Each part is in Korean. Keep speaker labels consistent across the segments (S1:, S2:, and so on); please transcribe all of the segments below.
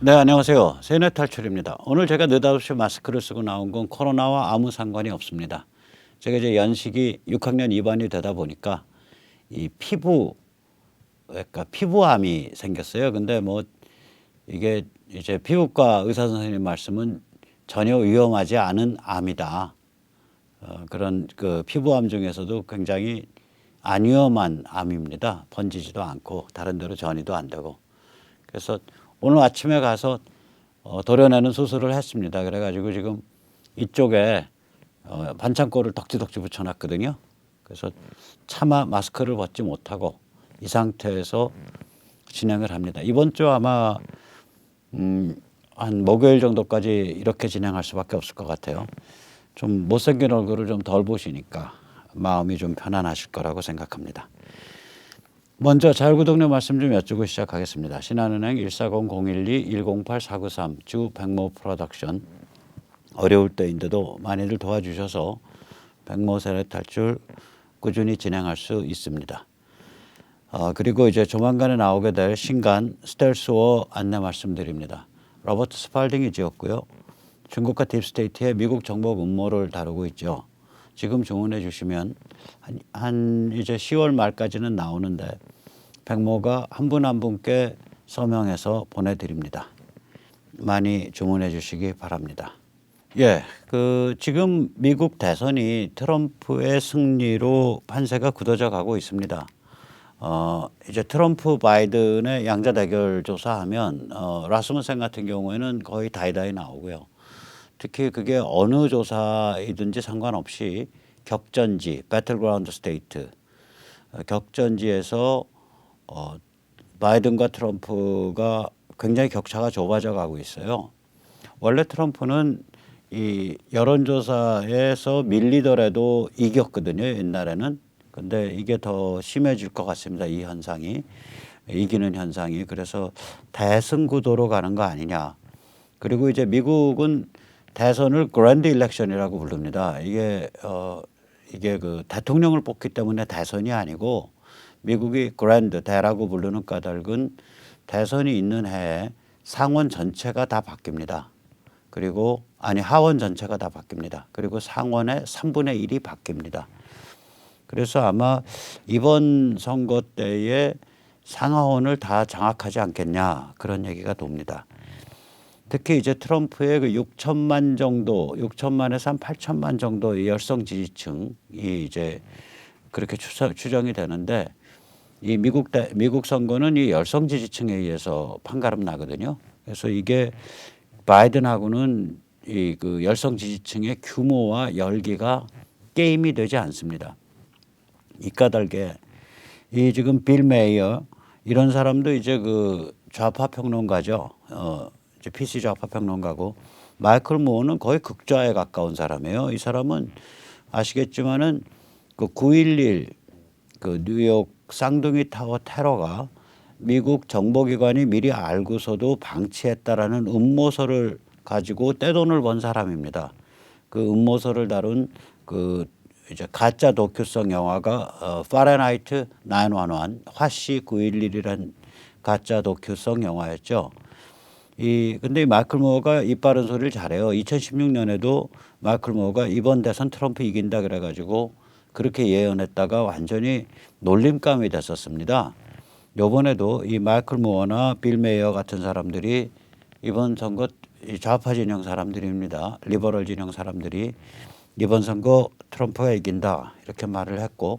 S1: 네, 안녕하세요. 세뇌 탈출입니다. 오늘 제가 느닷없이 마스크를 쓰고 나온 건 코로나와 아무 상관이 없습니다. 제가 이제 연식이 6학년 2반이 되다 보니까 이 그러니까 피부암이 생겼어요. 근데 뭐 이게 이제 피부과 의사 선생님 말씀은 전혀 위험하지 않은 암이다. 그런 그 피부암 중에서도 굉장히 안 위험한 암입니다. 번지지도 않고 다른 데로 전이도 안 되고. 그래서 오늘 아침에 가서 도려내는 수술을 했습니다. 그래가지고 지금 이쪽에 반창고를 덕지덕지 붙여놨거든요. 그래서 차마 마스크를 벗지 못하고 이 상태에서 진행을 합니다. 이번 주 아마 한 목요일 정도까지 이렇게 진행할 수밖에 없을 것 같아요. 좀 못생긴 얼굴을 좀 덜 보시니까 마음이 좀 편안하실 거라고 생각합니다. 먼저 자율구독료 말씀 좀 여쭈고 시작하겠습니다. 신한은행 140-012-108-493 주 백모 프로덕션. 어려울 때인데도 많이들 도와주셔서 백모 세뇌 탈출 꾸준히 진행할 수 있습니다. 그리고 이제 조만간에 나오게 될 신간 스텔스워 안내 말씀드립니다. 로버트 스팔딩이 지었고요. 중국과 딥스테이트의 미국 정복 음모를 다루고 있죠. 지금 주문해 주시면 한 이제 10월 말까지는 나오는데 백모가 한 분 한 분께 서명해서 보내드립니다. 많이 주문해 주시기 바랍니다. 예, 지금 미국 대선이 트럼프의 승리로 판세가 굳어져 가고 있습니다. 이제 트럼프 바이든의 양자 대결 조사하면 라스무센 같은 경우에는 거의 다이다이 나오고요. 특히 그게 어느 조사이든지 상관없이 격전지, 배틀그라운드 스테이트, 격전지에서 바이든과 트럼프가 굉장히 격차가 좁아져 가고 있어요. 원래 트럼프는 이 여론조사에서 밀리더라도 이겼거든요, 옛날에는. 근데 이게 더 심해질 것 같습니다, 이 현상이. 이기는 현상이. 그래서 대승 구도로 가는 거 아니냐. 그리고 이제 미국은 대선을 그랜드 일렉션이라고 부릅니다. 이게 그 대통령을 뽑기 때문에 대선이 아니고 미국이 그랜드 대라고 부르는 까닭은 대선이 있는 해에 상원 전체가 다 바뀝니다. 그리고 하원 전체가 다 바뀝니다. 그리고 상원의 3분의 1이 바뀝니다. 그래서 아마 이번 선거 때에 상하원을 다 장악하지 않겠냐 그런 얘기가 돕니다. 특히 이제 트럼프의 그 6천만 정도, 6천만에서 한 8천만 정도의 열성 지지층이 이제 그렇게 추정이 되는데 이 미국 선거는 이 열성 지지층에 의해서 판가름 나거든요. 그래서 이게 바이든하고는 이 그 열성 지지층의 규모와 열기가 게임이 되지 않습니다. 이 까닭에 이 지금 빌 메이어 이런 사람도 이제 그 좌파 평론가죠. 이제 PC 좌파 평론가고 마이클 무어는 거의 극좌에 가까운 사람이에요. 이 사람은 아시겠지만은 그 9.11 그 뉴욕 쌍둥이 타워 테러가 미국 정보기관이 미리 알고서도 방치했다라는 음모설을 가지고 떼돈을 번 사람입니다. 그 음모설을 다룬 그 이제 가짜 도큐성 영화가 파렌하이트 911 화씨 9.11이란 가짜 도큐성 영화였죠. 근데 이 마이클 무어가 입 바른 소리를 잘해요. 2016년에도 마이클 무어가 이번 대선 트럼프 이긴다 그래가지고 그렇게 예언했다가 완전히 놀림감이 됐었습니다. 요번에도 이 마이클 무어나 빌 메이어 같은 사람들이 이번 선거 좌파 진영 사람들입니다. 리버럴 진영 사람들이 이번 선거 트럼프가 이긴다 이렇게 말을 했고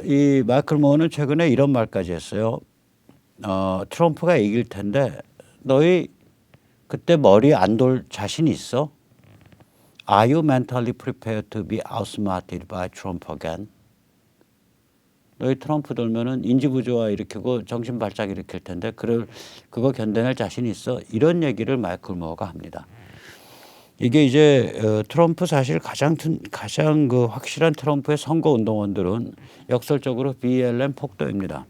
S1: 이 마이클 무어는 최근에 이런 말까지 했어요. 트럼프가 이길 텐데 너희 그때 머리 안 돌 자신 있어? Are you mentally prepared to be outsmarted by Trump again? 너희 트럼프 돌면은 인지부조화 일으키고 정신 발작 일으킬 텐데 그거 견뎌낼 자신 있어? 이런 얘기를 마이클 무어가 합니다. 이게 이제 트럼프 사실 가장 그 확실한 트럼프의 선거 운동원들은 역설적으로 BLM 폭도입니다.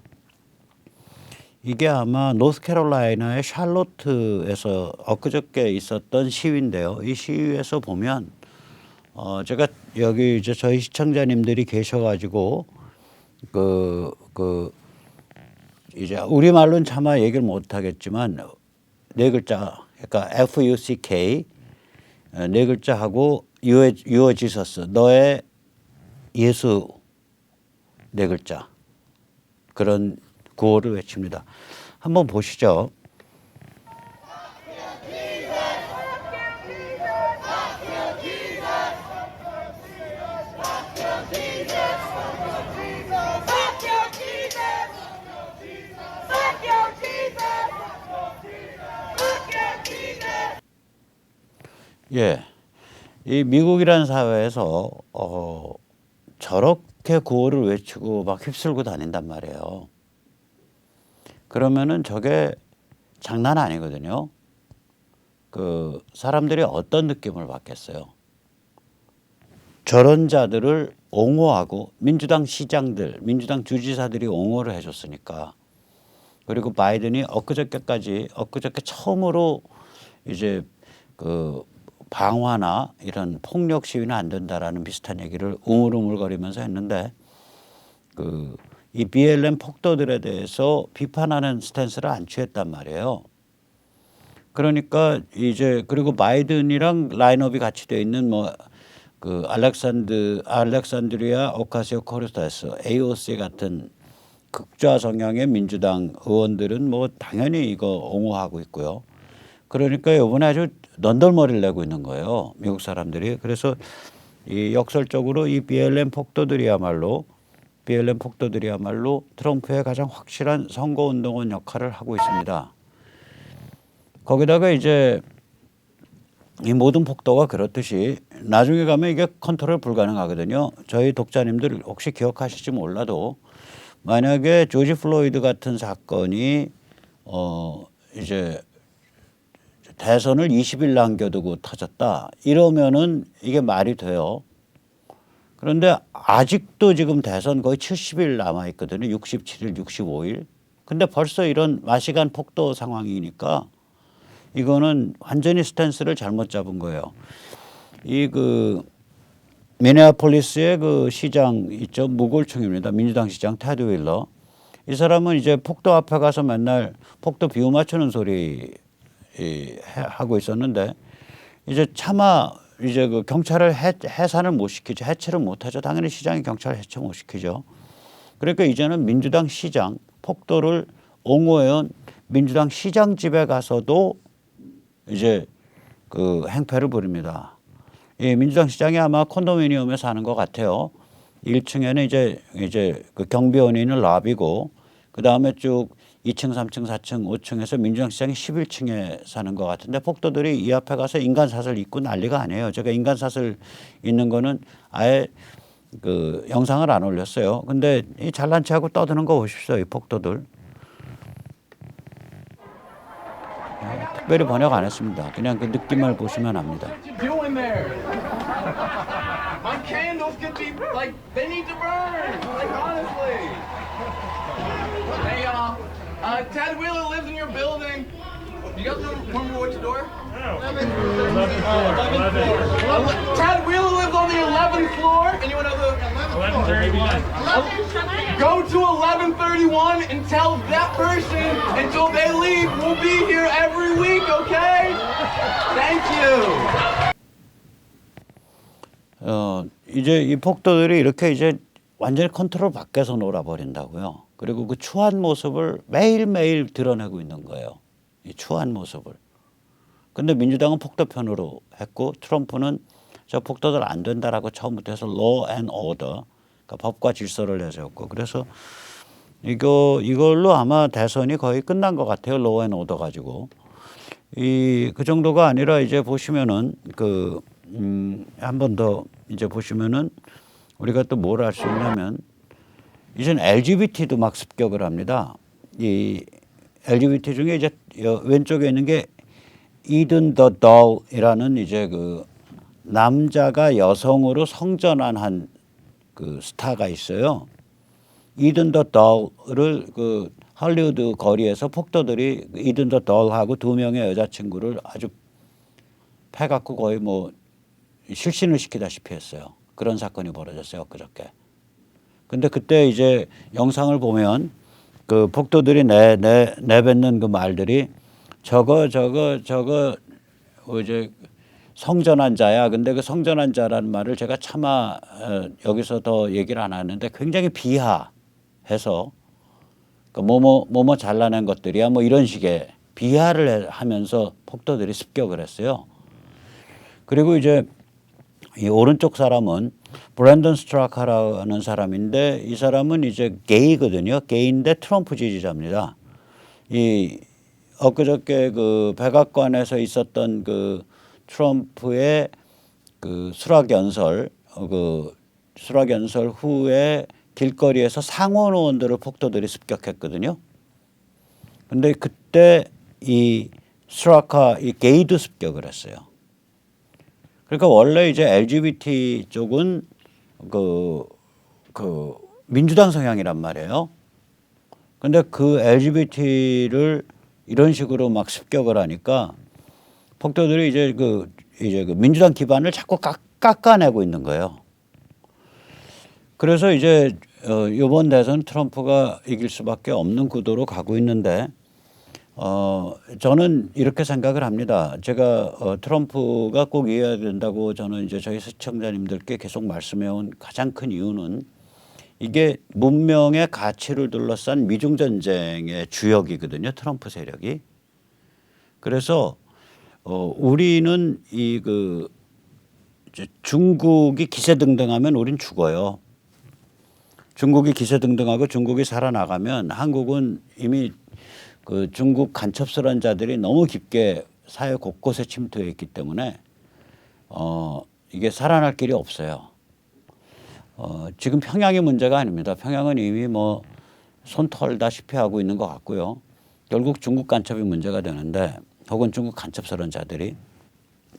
S1: 이게 아마 노스캐롤라이나의 샬롯에서 엊그저께 있었던 시위인데요. 이 시위에서 보면 제가 여기 이제 저희 시청자님들이 계셔가지고 이제 우리말로는 차마 얘기를 못하겠지만 네 글자, 그러니까 FUCK 네 글자하고 유어 지서스 너의 예수 네 글자 그런 구호를 외칩니다. 한번 보시죠. 예, 이 미국이라는 사회에서 저렇게 구호를 외치고 막 휩쓸고 다닌단 말이에요. 그러면은 저게 장난 아니거든요. 그 사람들이 어떤 느낌을 받겠어요? 저런 자들을 옹호하고 민주당 시장들, 민주당 주지사들이 옹호를 해줬으니까. 그리고 바이든이 엊그저께 처음으로 이제 그 방화나 이런 폭력 시위는 안 된다라는 비슷한 얘기를 우물우물거리면서 했는데 이 BLM 폭도들에 대해서 비판하는 스탠스를 안 취했단 말이에요. 그러니까 이제 그리고 바이든이랑 라인업이 같이 돼 있는 뭐 그 알렉산드리아 오카시오 코르테스 AOC 같은 극좌 성향의 민주당 의원들은 뭐 당연히 이거 옹호하고 있고요. 그러니까 이번에 아주 넌덜머리를 내고 있는 거예요. 미국 사람들이. 그래서 이 역설적으로 이 BLM 폭도들이야말로 트럼프의 가장 확실한 선거운동원 역할을 하고 있습니다. 거기다가 이제 이 모든 폭도가 그렇듯이 나중에 가면 이게 컨트롤 불가능하거든요. 저희 독자님들 혹시 기억하실지 몰라도 만약에 조지 플로이드 같은 사건이 이제 대선을 20일 남겨두고 터졌다 이러면은 이게 말이 돼요. 그런데 아직도 지금 대선 거의 70일 남아 있거든요. 67일, 65일. 근데 벌써 이런 마시간 폭도 상황이니까 이거는 완전히 스탠스를 잘못 잡은 거예요. 이 미네아폴리스의 그 시장 있죠. 무골충입니다. 민주당 시장 테드 윌러. 이 사람은 이제 폭도 앞에 가서 맨날 폭도 비유 맞추는 소리 하고 있었는데 이제 차마 이제 그 경찰을 해산을 못 시키죠. 해체를 못 하죠. 당연히 시장이 경찰을 해체 못 시키죠. 그러니까 이제는 민주당 시장 폭도를 옹호해온 민주당 시장 집에 가서도 이제 그 행패를 부립니다. 이 민주당 시장이 아마 콘도미니엄에 사는 것 같아요. 1층에는 이제 그 경비원이 있는 랍이고 그 다음에 쭉 2층, 3층, 4층, 5층에서 민주당 시장이 11층에 사는 것 같은데 폭도들이 이 앞에 가서 인간사슬 입고 난리가 아니에요. 제가 인간사슬 있는 거는 아예 그 영상을 안 올렸어요. 근데 이 잘난 체하고 떠드는 거 보십시오. 이 폭도들. 특별히 번역 안 했습니다. 그냥 그 느낌을 보시면 압니다.
S2: My candles could be like they need to burn. Like honestly. Hey Ted Wheeler lives in your building. You guys remember which door? 11th floor. Ted Wheeler lives on the 11th floor, and you want to know the 1131. Go to 1131 and tell that person until they leave. We'll be here every week, okay? Thank you.
S1: 이제 이 폭도들이 이렇게 이제 완전히 컨트롤 밖에서 놀아버린다고요. 그리고 그 추한 모습을 매일매일 드러내고 있는 거예요. 이 추한 모습을. 근데 민주당은 폭도 편으로 했고 트럼프는 저 폭도들 안 된다라고 처음부터 해서 law and order, 그러니까 법과 질서를 내세웠고 그래서 이걸로 아마 대선이 거의 끝난 것 같아요. law and order 가지고. 그 정도가 아니라 이제 보시면은 한 번 더 이제 보시면은 우리가 또 뭘 알 수 있냐면 이제는 LGBT도 막 습격을 합니다. 이 LGBT 중에 이제 왼쪽에 있는 게 이든 더 덜이라는 이제 그 남자가 여성으로 성전환한 그 스타가 있어요. 이든 더 덜을 그 할리우드 거리에서 폭도들이 이든 더 덜하고 2명의 여자친구를 아주 패갖고 거의 뭐 실신을 시키다시피 했어요. 그런 사건이 벌어졌어요. 엊그저께. 근데 그때 이제 영상을 보면 그 폭도들이 내뱉는 그 말들이 저거 이제 성전한 자야. 근데 그 성전한 자라는 말을 제가 차마 여기서 더 얘기를 안 하는데 굉장히 비하해서 뭐뭐 잘라낸 것들이야 뭐 이런 식의 비하를 하면서 폭도들이 습격을 했어요. 그리고 이제 이 오른쪽 사람은 브랜던 스트라카라는 사람인데 이 사람은 이제 게이거든요. 게이인데 트럼프 지지자입니다. 이 엊그저께 그 백악관에서 있었던 그 트럼프의 그 수락연설 후에 길거리에서 상원 의원들을 폭도들이 습격했거든요. 근데 그때 이 스트라카 이 게이도 습격을 했어요. 그러니까 원래 이제 LGBT 쪽은 그 민주당 성향이란 말이에요. 근데 그 LGBT를 이런 식으로 막 습격을 하니까 폭도들이 이제 그 민주당 기반을 자꾸 깎아내고 있는 거예요. 그래서 이제 이번 대선 트럼프가 이길 수밖에 없는 구도로 가고 있는데 저는 이렇게 생각을 합니다. 제가 트럼프가 꼭 이겨야 된다고 저는 이제 저희 시청자님들께 계속 말씀해온 가장 큰 이유는 이게 문명의 가치를 둘러싼 미중 전쟁의 주역이거든요. 트럼프 세력이. 그래서 우리는 중국이 기세등등하면 우린 죽어요. 중국이 기세등등하고 중국이 살아나가면 한국은 이미 그 중국 간첩스러운 자들이 너무 깊게 사회 곳곳에 침투해 있기 때문에 이게 살아날 길이 없어요. 지금 평양이 문제가 아닙니다. 평양은 이미 뭐 손 털다시피 하고 있는 것 같고요. 결국 중국 간첩이 문제가 되는데 혹은 중국 간첩스러운 자들이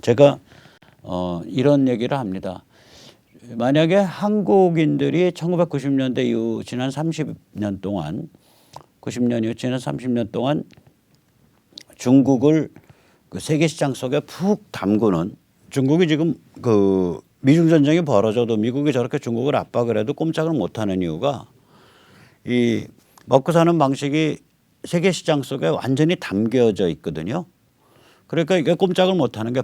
S1: 제가 이런 얘기를 합니다. 만약에 한국인들이 1990년대 이후 지난 30년 동안 90년 이후 지난 30년 동안 중국을 그 세계 시장 속에 푹 담그는 중국이 지금 그 미중 전쟁이 벌어져도 미국이 저렇게 중국을 압박을 해도 꼼짝을 못하는 이유가 이 먹고 사는 방식이 세계 시장 속에 완전히 담겨져 있거든요. 그러니까 이게 꼼짝을 못하는 게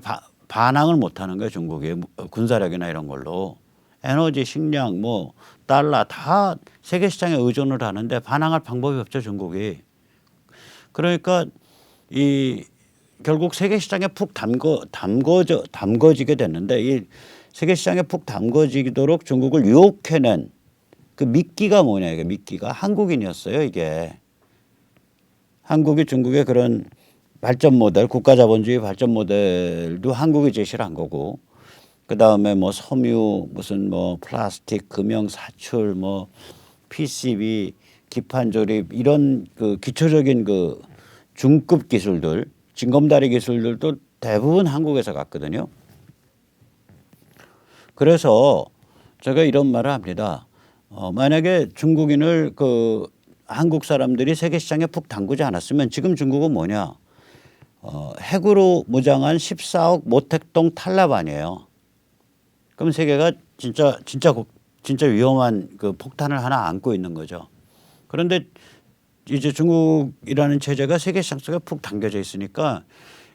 S1: 반항을 못하는 거예요. 중국이 군사력이나 이런 걸로 에너지, 식량, 뭐 달러 다 세계 시장에 의존을 하는데 반항할 방법이 없죠. 중국이. 그러니까 이 결국 세계 시장에 푹 담궈지게 됐는데 이 세계 시장에 푹 담궈지도록 중국을 유혹해낸 그 미끼가 뭐냐 이게 미끼가 한국인이었어요. 이게 한국이 중국의 그런 발전 모델, 국가 자본주의 발전 모델도 한국이 제시를 한 거고, 그 다음에 뭐 섬유, 무슨 뭐 플라스틱, 금형 사출, 뭐 PCB, 기판 조립 이런 그 기초적인 그 중급 기술들, 징검다리 기술들도 대부분 한국에서 갔거든요. 그래서 제가 이런 말을 합니다. 만약에 중국인을 그 한국 사람들이 세계 시장에 푹 담그지 않았으면 지금 중국은 뭐냐? 핵으로 무장한 14억 모택동 탈라반이에요. 그럼 세계가 진짜 위험한 그 폭탄을 하나 안고 있는 거죠. 그런데 이제 중국이라는 체제가 세계 시장 속에 푹 담겨져 있으니까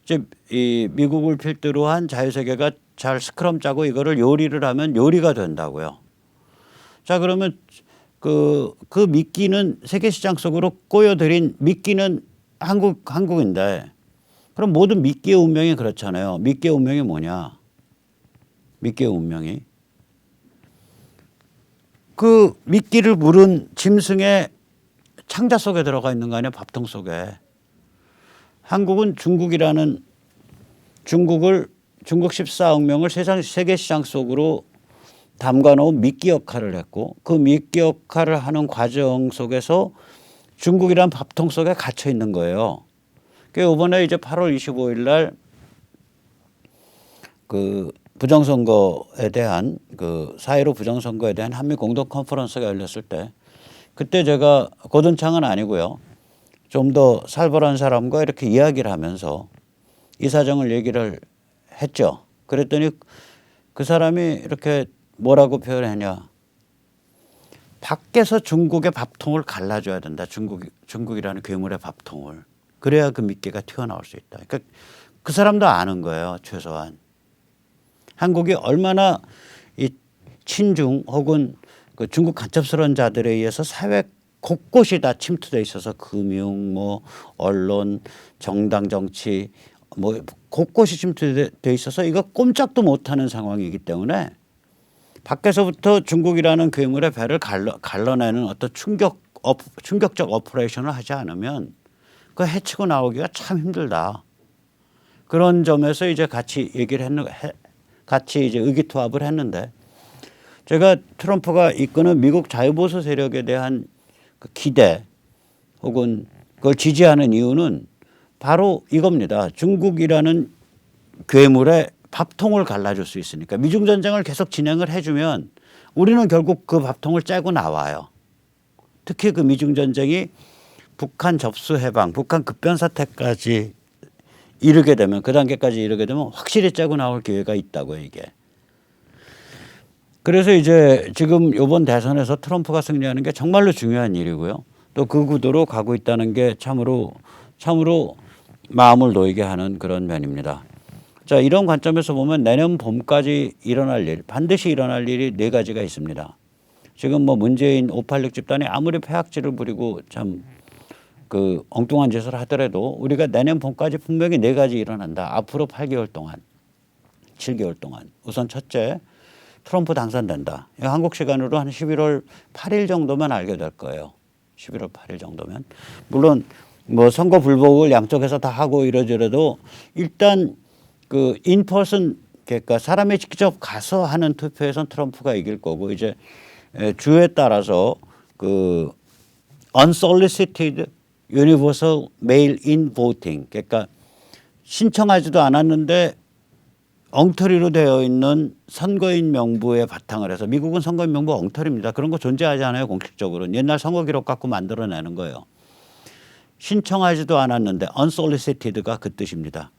S1: 이제 이 미국을 필두로 한 자유세계가 잘 스크럼 짜고 이거를 요리를 하면 요리가 된다고요. 자, 그러면 그 미끼는 세계 시장 속으로 꼬여들인 미끼는 한국인데 그럼 모든 미끼의 운명이 그렇잖아요. 미끼의 운명이 뭐냐? 미끼의 운명이 그 미끼를 물은 짐승의 창자 속에 들어가 있는 거 아니에요? 밥통 속에. 한국은 중국 14억 명을 세계 시장 속으로 담가놓은 미끼 역할을 했고 그 미끼 역할을 하는 과정 속에서 중국이란 밥통 속에 갇혀 있는 거예요. 그러니까 이번에 이제 8월 25일 날 그 부정선거에 대한 그 4.15 부정선거에 대한 한미 공동 컨퍼런스가 열렸을 때 그때 제가 고든창은 아니고요. 좀 더 살벌한 사람과 이렇게 이야기를 하면서 이 사정을 얘기를 했죠. 그랬더니 그 사람이 이렇게 뭐라고 표현했냐. 밖에서 중국의 밥통을 갈라줘야 된다. 중국이라는 괴물의 밥통을. 그래야 그 미끼가 튀어나올 수 있다. 그러니까 그 사람도 아는 거예요. 최소한. 한국이 얼마나 이 친중 혹은 그 중국 간첩스러운 자들에 의해서 사회 곳곳이 다 침투돼 있어서 금융, 뭐 언론, 정당 정치 뭐 곳곳이 침투돼 있어서 이거 꼼짝도 못하는 상황이기 때문에 밖에서부터 중국이라는 괴물의 배를 갈라내는 어떤 충격적 오퍼레이션을 하지 않으면 그 해치고 나오기가 참 힘들다. 그런 점에서 이제 같이 얘기를 같이 이제 의기투합을 했는데 제가 트럼프가 이끄는 미국 자유보수 세력에 대한 그 기대 혹은 그걸 지지하는 이유는 바로 이겁니다. 중국이라는 괴물의 밥통을 갈라줄 수 있으니까 미중 전쟁을 계속 진행을 해주면 우리는 결국 그 밥통을 째고 나와요. 특히 그 미중 전쟁이 북한 접수 해방, 북한 급변 사태까지 이르게 되면 그 단계까지 이르게 되면 확실히 째고 나올 기회가 있다고요, 이게. 그래서 이제 지금 이번 대선에서 트럼프가 승리하는 게 정말로 중요한 일이고요. 또 그 구도로 가고 있다는 게 참으로 마음을 놓이게 하는 그런 면입니다. 자, 이런 관점에서 보면 내년 봄까지 일어날 일, 반드시 일어날 일이 네 가지가 있습니다. 지금 뭐 문재인 586 집단이 아무리 폐악질을 부리고 참 그 엉뚱한 짓을 하더라도 우리가 내년 봄까지 분명히 네 가지 일어난다. 앞으로 8개월 동안, 7개월 동안. 우선 첫째, 트럼프 당선된다. 한국 시간으로 한 11월 8일 정도면 알게 될 거예요. 11월 8일 정도면. 물론 뭐 선거 불복을 양쪽에서 다 하고 이러더라도 일단 그 인퍼슨 그러니까 사람이 직접 가서 하는 투표에선 트럼프가 이길 거고 이제 주에 따라서 그 unsolicited universal mail-in voting 그러니까 신청하지도 않았는데 엉터리로 되어 있는 선거인 명부에 바탕을 해서 미국은 선거인 명부 엉터리입니다. 그런 거 존재하지 않아요. 공식적으로는. 옛날 선거 기록 갖고 만들어내는 거예요. 신청하지도 않았는데 unsolicited가 그 뜻입니다.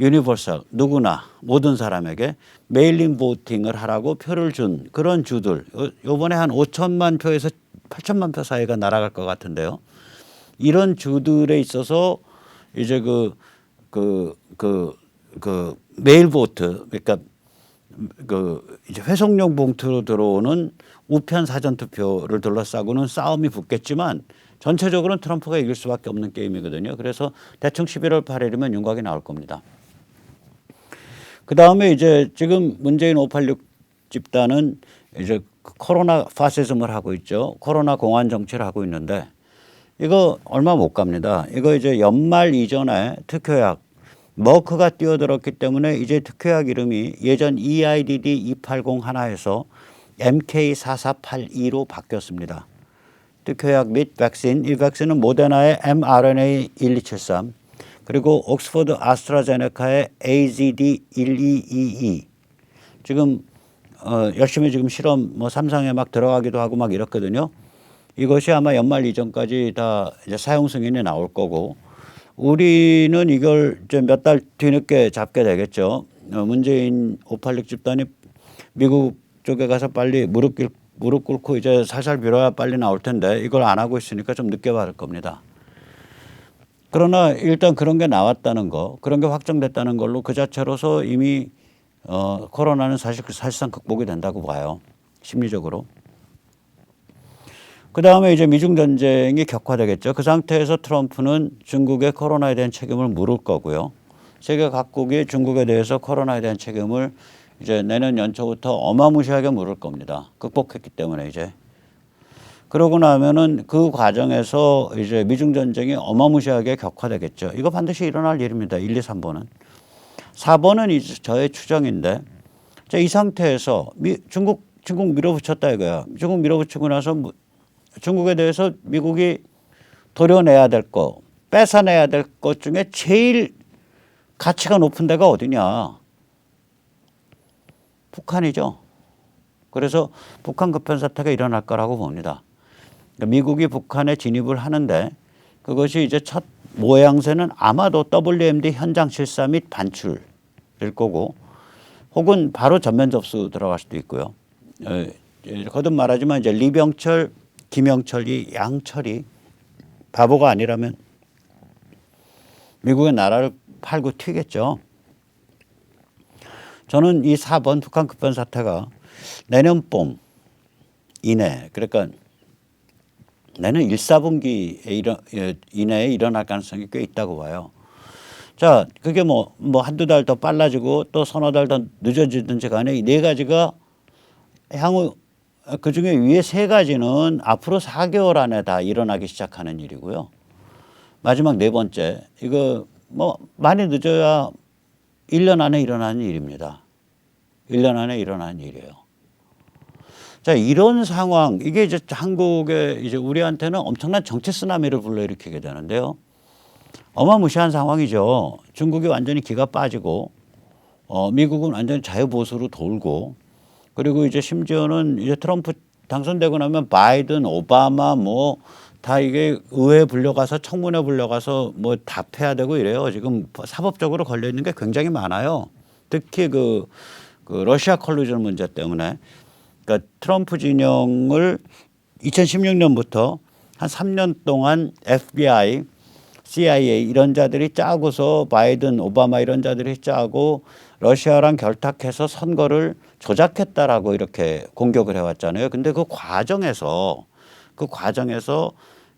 S1: 유니버설 누구나 모든 사람에게 메일링 보팅을 하라고 표를 준 그런 주들 요번에 한 5천만 표에서 8천만 표 사이가 날아갈 것 같은데요. 이런 주들에 있어서 이제 그 메일 보트 그러니까 그 이제 회송용 봉투로 들어오는 우편 사전 투표를 둘러싸고는 싸움이 붙겠지만 전체적으로는 트럼프가 이길 수밖에 없는 게임이거든요. 그래서 대충 11월 8일이면 윤곽이 나올 겁니다. 그 다음에 이제 지금 문재인 586 집단은 이제 코로나 파시즘을 하고 있죠. 코로나 공안 정치를 하고 있는데 이거 얼마 못 갑니다. 이거 이제 연말 이전에 특효약 머크가 뛰어들었기 때문에 이제 특효약 이름이 예전 EIDD 280 하나에서 MK4482로 바뀌었습니다. 특효약 및 백신, 이 백신은 모데나의 mRNA 1273 그리고 옥스퍼드 아스트라제네카의 AZD1222 지금 열심히 지금 실험 뭐 3상에 막 들어가기도 하고 막 이렇거든요. 이것이 아마 연말 이전까지 다 이제 사용 승인이 나올 거고 우리는 이걸 좀 몇 달 뒤늦게 잡게 되겠죠. 문재인 586 집단이 미국 쪽에 가서 빨리 무릎 꿇고 이제 살살 빌어야 빨리 나올 텐데 이걸 안 하고 있으니까 좀 늦게 받을 겁니다. 그러나 일단 그런 게 나왔다는 거, 그런 게 확정됐다는 걸로 그 자체로서 이미 코로나는 사실상 극복이 된다고 봐요. 심리적으로. 그 다음에 이제 미중 전쟁이 격화되겠죠. 그 상태에서 트럼프는 중국의 코로나에 대한 책임을 물을 거고요. 세계 각국이 중국에 대해서 코로나에 대한 책임을 이제 내년 연초부터 어마무시하게 물을 겁니다. 극복했기 때문에 이제. 그러고 나면은 그 과정에서 이제 미중 전쟁이 어마무시하게 격화되겠죠. 이거 반드시 일어날 일입니다. 1, 2, 3번은. 4번은 이제 저의 추정인데 자, 이 상태에서 중국 밀어붙였다 이거야. 중국 밀어붙이고 나서 중국에 대해서 미국이 도려내야 될 거, 뺏어내야 될 것 중에 제일 가치가 높은 데가 어디냐? 북한이죠. 그래서 북한 급변 사태가 일어날 거라고 봅니다. 그러니까 미국이 북한에 진입을 하는데 그것이 이제 첫 모양새는 아마도 WMD 현장 실사 및 반출일 거고 혹은 바로 전면 접수 들어갈 수도 있고요. 거듭 말하지만 이제 리병철, 김영철이 양철이 바보가 아니라면 미국의 나라를 팔고 튀겠죠. 저는 이 4번 북한 급변 사태가 내년 봄 이내, 그러니까 내년 1, 4분기에 이내에 일어날 가능성이 꽤 있다고 봐요. 자, 그게 뭐 한두 달 더 빨라지고 또 서너 달 더 늦어지든지 간에 이 네 가지가 향후 그중에 위에 세 가지는 앞으로 4개월 안에 다 일어나기 시작하는 일이고요. 마지막 네 번째, 이거 뭐 많이 늦어야 1년 안에 일어나는 일입니다. 1년 안에 일어나는 일이에요. 자, 이런 상황, 이게 이제 한국에 이제 우리한테는 엄청난 정치 쓰나미를 불러일으키게 되는데요. 어마무시한 상황이죠. 중국이 완전히 기가 빠지고, 미국은 완전히 자유보수로 돌고, 그리고 이제 심지어는 이제 트럼프 당선되고 나면 바이든, 오바마 뭐 다 이게 의회에 불려가서 청문회 불려가서 뭐 답해야 되고 이래요. 지금 사법적으로 걸려 있는 게 굉장히 많아요. 특히 그 러시아 컬루전 문제 때문에. 그러니까 트럼프 진영을 2016년부터 한 3년 동안 FBI, CIA 이런 자들이 짜고서 바이든, 오바마 이런 자들이 짜고 러시아랑 결탁해서 선거를 조작했다라고 이렇게 공격을 해왔잖아요. 근데 그 과정에서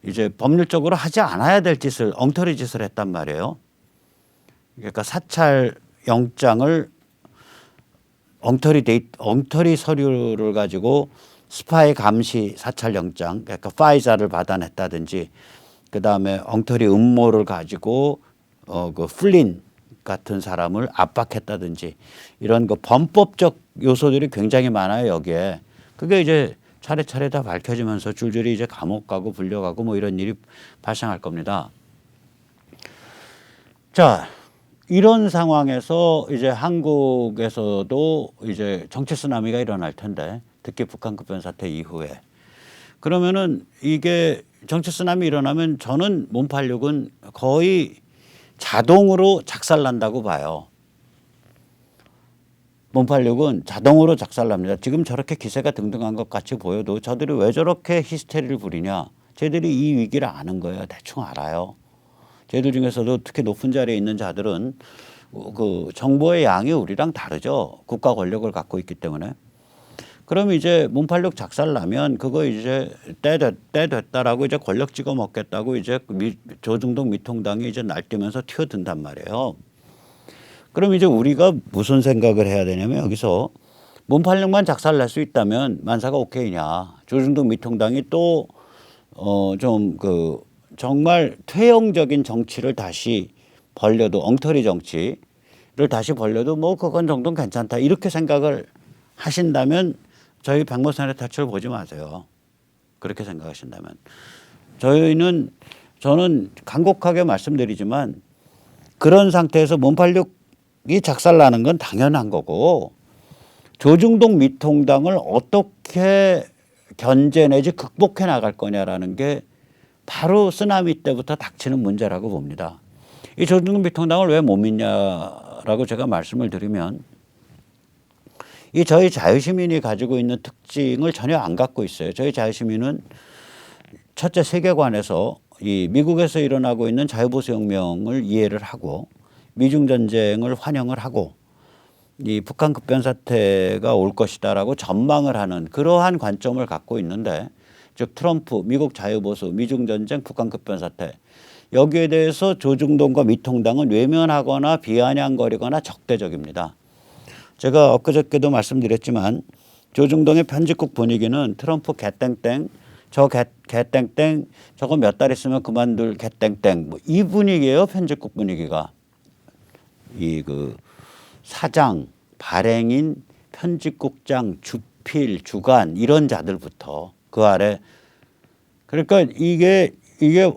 S1: 이제 법률적으로 하지 않아야 될 짓을 엉터리 짓을 했단 말이에요. 그러니까 사찰 영장을 엉터리 서류를 가지고 스파이 감시 사찰 영장, 그러니까 파이자를 받아냈다든지, 그 다음에 엉터리 음모를 가지고 그 플린 같은 사람을 압박했다든지 이런 그 범법적 요소들이 굉장히 많아요 여기에. 그게 이제 차례차례 다 밝혀지면서 줄줄이 이제 감옥 가고 불려가고 뭐 이런 일이 발생할 겁니다. 자, 이런 상황에서 이제 한국에서도 이제 정치 쓰나미가 일어날 텐데, 특히 북한 급변 사태 이후에. 그러면은 이게 정치 쓰나미 일어나면 저는 몸팔육은 거의 자동으로 작살난다고 봐요. 몸팔육은 자동으로 작살납니다. 지금 저렇게 기세가 등등한 것 같이 보여도 저들이 왜 저렇게 히스테리를 부리냐. 쟤들이 이 위기를 아는 거예요. 대충 알아요. 쟤들 중에서도 특히 높은 자리에 있는 자들은 그 정보의 양이 우리랑 다르죠. 국가 권력을 갖고 있기 때문에. 그럼 이제 몸팔육 작살나면 그거 이제 때 됐다라고 이제 권력 찍어 먹겠다고 이제 조중동 미통당이 이제 날뛰면서 튀어든단 말이에요. 그럼 이제 우리가 무슨 생각을 해야 되냐면 여기서 몸팔육만 작살날 수 있다면 만사가 오케이냐. 조중동 미통당이 또 좀 그 정말 퇴행적인 정치를 다시 벌려도 엉터리 정치를 다시 벌려도 뭐 그건 정도는 괜찮다. 이렇게 생각을 하신다면 저희 백모산의 탈출을 보지 마세요. 그렇게 생각하신다면. 저는 간곡하게 말씀드리지만 그런 상태에서 몸팔육이 작살나는 건 당연한 거고 조중동 미통당을 어떻게 견제 내지 극복해 나갈 거냐라는 게 바로 쓰나미 때부터 닥치는 문제라고 봅니다. 이 조중동 미통당을 왜 못 믿냐라고 제가 말씀을 드리면 이 저희 자유시민이 가지고 있는 특징을 전혀 안 갖고 있어요. 저희 자유시민은 첫째 세계관에서 이 미국에서 일어나고 있는 자유보수혁명을 이해를 하고 미중전쟁을 환영을 하고 이 북한 급변 사태가 올 것이다라고 전망을 하는 그러한 관점을 갖고 있는데, 즉 트럼프, 미국 자유보수, 미중전쟁, 북한 급변 사태, 여기에 대해서 조중동과 미통당은 외면하거나 비아냥거리거나 적대적입니다. 제가 엊그저께도 말씀드렸지만 조중동의 편집국 분위기는 트럼프 개땡땡, 저 개땡땡, 저거 몇 달 있으면 그만둘 개땡땡, 뭐 이 분위기예요. 편집국 분위기가. 이 그 사장, 발행인, 편집국장, 주필, 주간 이런 자들부터 그 아래. 그러니까 이게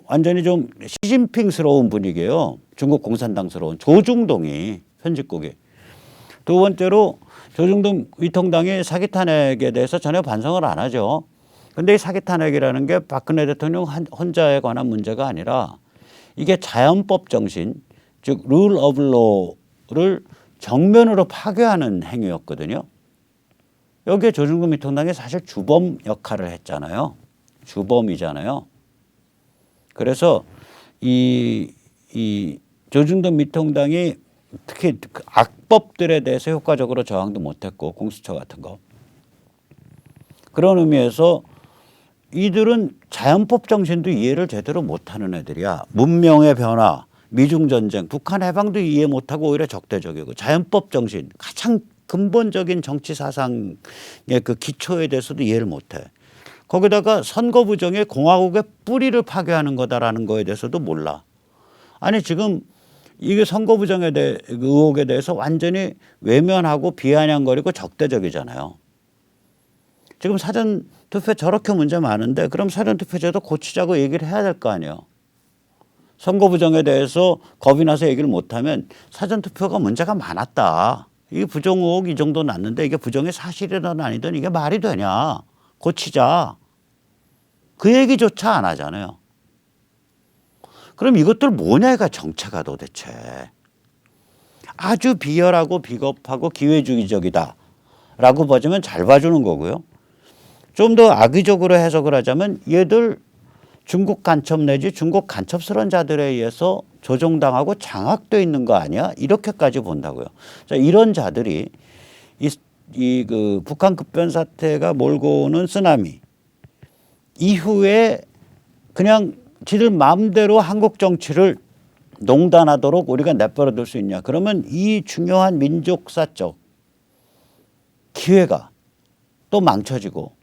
S1: 완전히 좀 시진핑스러운 분위기예요. 중국 공산당스러운. 조중동이 편집국이. 두 번째로 조중동 위통당이 사기 탄핵에 대해서 전혀 반성을 안 하죠. 그런데 이 사기 탄핵이라는 게 박근혜 대통령 혼자에 관한 문제가 아니라 이게 자연법 정신, 즉 룰 오브 로를 정면으로 파괴하는 행위였거든요. 여기에 조중동 미통당이 사실 주범 역할을 했잖아요. 주범이잖아요. 그래서 이 조중동 미통당이 특히 그 악법들에 대해서 효과적으로 저항도 못했고 공수처 같은 거. 그런 의미에서 이들은 자연법 정신도 이해를 제대로 못하는 애들이야. 문명의 변화, 미중전쟁, 북한 해방도 이해 못하고 오히려 적대적이고 자연법 정신, 가장 근본적인 정치 사상의 그 기초에 대해서도 이해를 못해. 거기다가 선거 부정에 공화국의 뿌리를 파괴하는 거다라는 거에 대해서도 몰라. 아니 지금 이게 선거 부정에 대해 의혹에 대해서 완전히 외면하고 비아냥거리고 적대적이잖아요. 지금 사전 투표 저렇게 문제 많은데 그럼 사전 투표제도 고치자고 얘기를 해야 될 거 아니에요. 선거 부정에 대해서 겁이 나서 얘기를 못하면 사전 투표가 문제가 많았다. 이게 부정 의혹 이 정도 났는데 이게 부정이 사실이든 아니든 이게 말이 되냐. 고치자. 그 얘기조차 안 하잖아요. 그럼 이것들 뭐냐가 정체가 도대체. 아주 비열하고 비겁하고 기회주의적이다 라고 봐주면 잘 봐주는 거고요. 좀 더 악의적으로 해석을 하자면 얘들 중국 간첩 내지 중국 간첩스러운 자들에 의해서 조종당하고 장악돼 있는 거 아니야? 이렇게까지 본다고요. 자, 이런 자들이 그 북한 급변 사태가 몰고 오는 쓰나미 이후에 그냥 지들 마음대로 한국 정치를 농단하도록 우리가 내버려둘 수 있냐. 그러면 이 중요한 민족사적 기회가 또 망쳐지고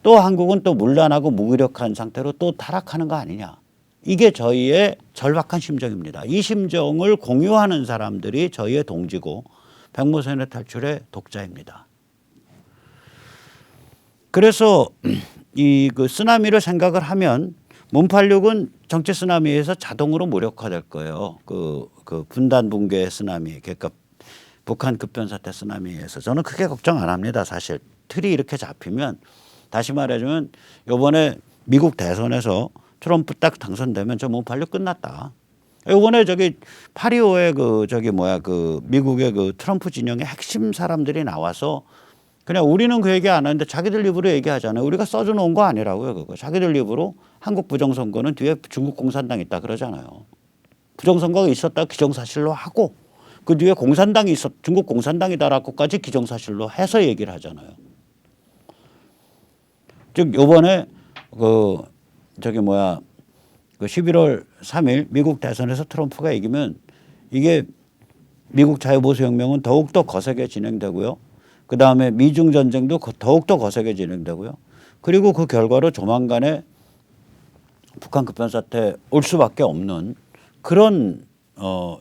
S1: 또 한국은 또 문란하고 무기력한 상태로 또 타락하는 거 아니냐. 이게 저희의 절박한 심정입니다. 이 심정을 공유하는 사람들이 저희의 동지고 백무선의 탈출의 독자입니다. 그래서 이 그 쓰나미를 생각을 하면 문팔육은 정치 쓰나미에서 자동으로 무력화될 거예요. 그 분단 붕괴 쓰나미, 그러니까 북한 급변 사태 쓰나미에서 저는 크게 걱정 안 합니다. 사실 틀이 이렇게 잡히면 다시 말해주면 이번에 미국 대선에서 트럼프 딱 당선되면 저 문팔육 끝났다. 이번에 저기 8.25에 그 미국의 그 트럼프 진영의 핵심 사람들이 나와서 그냥 우리는 그 얘기 안 하는데 자기들 입으로 얘기하잖아요. 우리가 써주는 거 아니라고요. 그거 자기들 입으로 한국 부정선거는 뒤에 중국 공산당이 있다 그러잖아요. 부정선거가 있었다 기정사실로 하고 그 뒤에 공산당이 중국 공산당이다라고까지 기정사실로 해서 얘기를 하잖아요. 즉 이번에 그 11월 3일 미국 대선에서 트럼프가 이기면 이게 미국 자유보수혁명은 더욱더 거세게 진행되고요. 그다음에 미중 전쟁도 더욱더 거세게 진행되고요. 그리고 그 결과로 조만간에 북한 급변 사태 올 수밖에 없는 그런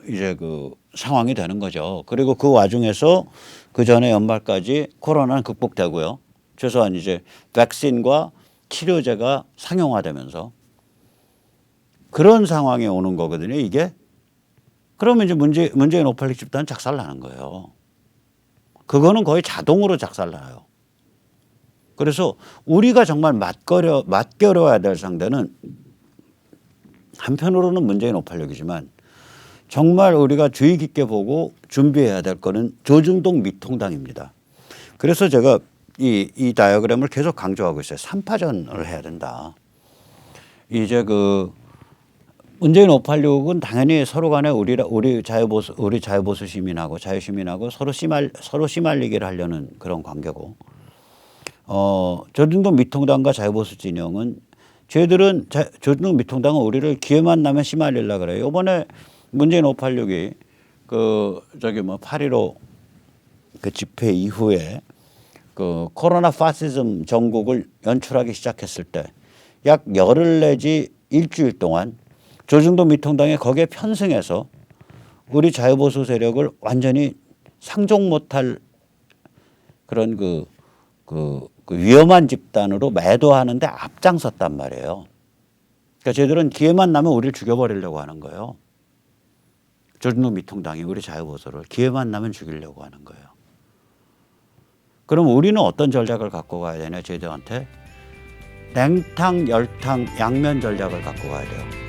S1: 이제 그 상황이 되는 거죠. 그리고 그 와중에서 그 전에 연말까지 코로나는 극복되고요. 최소한 이제 백신과 치료제가 상용화되면서 그런 상황이 오는 거거든요. 이게 그러면 이제 문재인 586 집단은 작살나는 거예요. 그거는 거의 자동으로 작살나요. 그래서 우리가 정말 맞겨려야 될 상대는 한편으로는 문재인 586이지만 정말 우리가 주의 깊게 보고 준비해야 될 거는 조중동 미통당입니다. 그래서 제가 이 다이어그램을 계속 강조하고 있어요. 3파전을 해야 된다. 이제 그 문재인 586은 당연히 서로 간에 우리 자유보수 시민하고 자유시민하고 서로 씨말리기를 하려는 그런 관계고, 조중동 미통당과 자유보수 진영은 저희들은 조중동 미통당은 우리를 기회만 나면 씨말리려고 그래요. 이번에 문재인 586이 8.15 그 집회 이후에 그 코로나 파시즘 전국을 연출하기 시작했을 때 약 열흘 내지 일주일 동안 조중동 미통당이 거기에 편승해서 우리 자유보수 세력을 완전히 상종 못할 그런 그 위험한 집단으로 매도하는데 앞장섰단 말이에요. 그러니까 저희들은 기회만 나면 우리를 죽여버리려고 하는 거예요. 조중동 미통당이 우리 자유보수를 기회만 나면 죽이려고 하는 거예요. 그럼 우리는 어떤 전략을 갖고 가야 되냐? 저희들한테 냉탕, 열탕, 양면 전략을 갖고 가야 돼요.